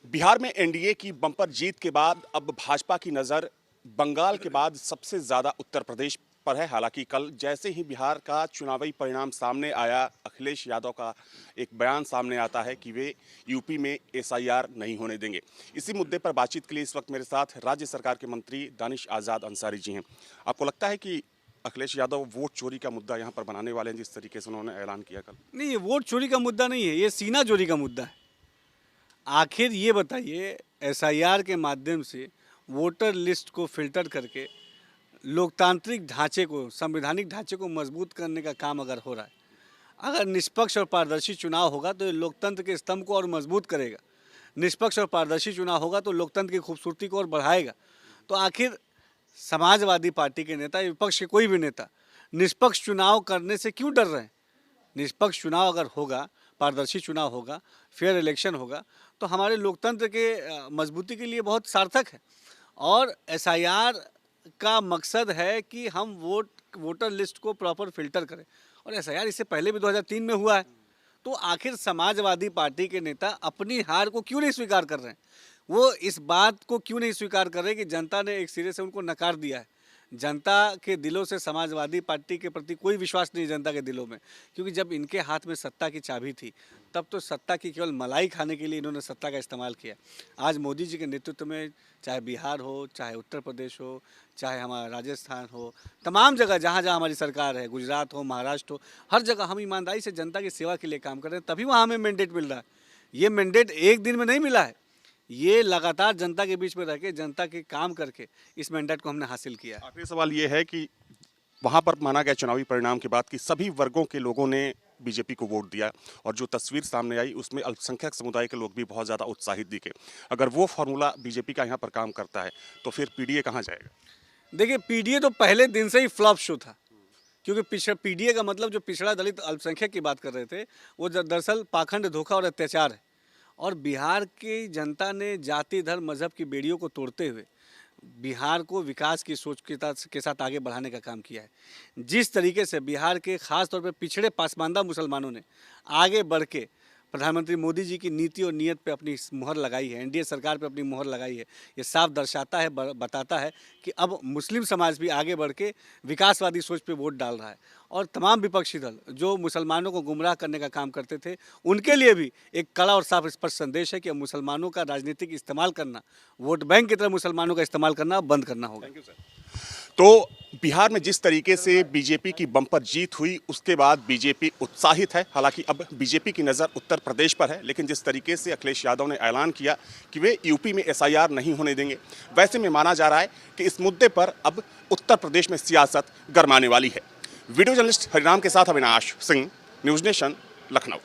बिहार में एनडीए की बम्पर जीत के बाद अब भाजपा की नज़र बंगाल के बाद सबसे ज़्यादा उत्तर प्रदेश पर है। हालांकि कल जैसे ही बिहार का चुनावी परिणाम सामने आया, अखिलेश यादव का एक बयान सामने आता है कि वे यूपी में एसआईआर नहीं होने देंगे। इसी मुद्दे पर बातचीत के लिए इस वक्त मेरे साथ राज्य सरकार के मंत्री दानिश आज़ाद अंसारी जी हैं। आपको लगता है कि अखिलेश यादव वोट चोरी का मुद्दा यहाँ पर बनाने वाले हैं, जिस तरीके से उन्होंने ऐलान किया कल? नहीं, ये वोट चोरी का मुद्दा नहीं है, ये सीना चोरी का मुद्दा है। आखिर ये बताइए, एसआईआर के माध्यम से वोटर लिस्ट को फिल्टर करके लोकतांत्रिक ढांचे को, संवैधानिक ढांचे को मजबूत करने का काम अगर हो रहा है, अगर निष्पक्ष और पारदर्शी चुनाव होगा तो ये लोकतंत्र के स्तंभ को और मजबूत करेगा। निष्पक्ष और पारदर्शी चुनाव होगा तो लोकतंत्र की खूबसूरती को और बढ़ाएगा। तो आखिर समाजवादी पार्टी के नेता, विपक्ष के कोई भी नेता निष्पक्ष चुनाव करने से क्यों डर रहे हैं? निष्पक्ष चुनाव अगर होगा, पारदर्शी चुनाव होगा, फेयर इलेक्शन होगा, तो हमारे लोकतंत्र के मजबूती के लिए बहुत सार्थक है। और एसआईआर का मकसद है कि हम वोटर लिस्ट को प्रॉपर फिल्टर करें, और एसआईआर इससे पहले भी 2003 में हुआ है। तो आखिर समाजवादी पार्टी के नेता अपनी हार को क्यों नहीं स्वीकार कर रहे हैं? वो इस बात को क्यों नहीं स्वीकार कर रहे कि जनता ने एक सिरे से उनको नकार दिया है? जनता के दिलों से समाजवादी पार्टी के प्रति कोई विश्वास नहीं जनता के दिलों में, क्योंकि जब इनके हाथ में सत्ता की चाबी थी तब तो सत्ता की केवल मलाई खाने के लिए इन्होंने सत्ता का इस्तेमाल किया। आज मोदी जी के नेतृत्व में चाहे बिहार हो, चाहे उत्तर प्रदेश हो, चाहे हमारा राजस्थान हो, तमाम जगह जहाँ जहाँ हमारी सरकार है, गुजरात हो, महाराष्ट्र हो, हर जगह हम ईमानदारी से जनता की सेवा के लिए काम कर रहे हैं, तभी वहाँ हमें मैंडेट मिल रहा है। ये मैंडेट एक दिन में नहीं मिला है, ये लगातार जनता के बीच में रह के, जनता के काम करके इस मैंडेट को हमने हासिल किया है। आखिरी सवाल ये है कि वहाँ पर माना गया चुनावी परिणाम के बाद कि सभी वर्गों के लोगों ने बीजेपी को वोट दिया, और जो तस्वीर सामने आई उसमें अल्पसंख्यक समुदाय के लोग भी बहुत ज़्यादा उत्साहित दिखे। अगर वो फॉर्मूला बीजेपी का यहाँ पर काम करता है तो फिर पीडीए कहाँ जाएगा? देखिए, पीडीए तो पहले दिन से ही फ्लॉप शो था, क्योंकि पीडीए का मतलब जो पिछड़ा दलित अल्पसंख्यक की बात कर रहे थे, वो दरअसल पाखंड, धोखा और अत्याचार है। और बिहार की जनता ने जाति, धर्म, मजहब की बेड़ियों को तोड़ते हुए बिहार को विकास की सोच के साथ आगे बढ़ाने का काम किया है। जिस तरीके से बिहार के खास तौर पे पिछड़े पासमानदा मुसलमानों ने आगे बढ़ के प्रधानमंत्री मोदी जी की नीति और नीयत पे अपनी मुहर लगाई है, एनडीए सरकार पे अपनी मुहर लगाई है, ये साफ दर्शाता है, बताता है कि अब मुस्लिम समाज भी आगे बढ़ के विकासवादी सोच पे वोट डाल रहा है। और तमाम विपक्षी दल जो मुसलमानों को गुमराह करने का काम करते थे, उनके लिए भी एक कड़ा और साफ स्पष्ट संदेश है कि अब मुसलमानों का राजनीतिक इस्तेमाल करना, वोट बैंक की तरह मुसलमानों का इस्तेमाल करना बंद करना होगा। Thank you sir. तो बिहार में जिस तरीके से बीजेपी की बम्पर जीत हुई, उसके बाद बीजेपी उत्साहित है। हालांकि अब बीजेपी की नज़र उत्तर प्रदेश पर है, लेकिन जिस तरीके से अखिलेश यादव ने ऐलान किया कि वे यूपी में एसआईआर नहीं होने देंगे, वैसे में माना जा रहा है कि इस मुद्दे पर अब उत्तर प्रदेश में सियासत गरमाने वाली है। वीडियो जर्नलिस्ट हरिराम के साथ अविनाश सिंह, न्यूज़ नेशन, लखनऊ।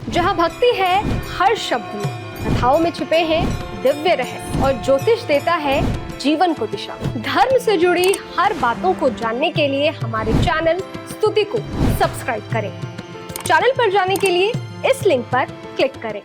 जहाँ भक्ति है हर शब्द में, कथाओं में छुपे हैं दिव्य रहस्य, और ज्योतिष देता है जीवन को दिशा। धर्म से जुड़ी हर बातों को जानने के लिए हमारे चैनल स्तुति को सब्सक्राइब करें। चैनल पर जाने के लिए इस लिंक पर क्लिक करें।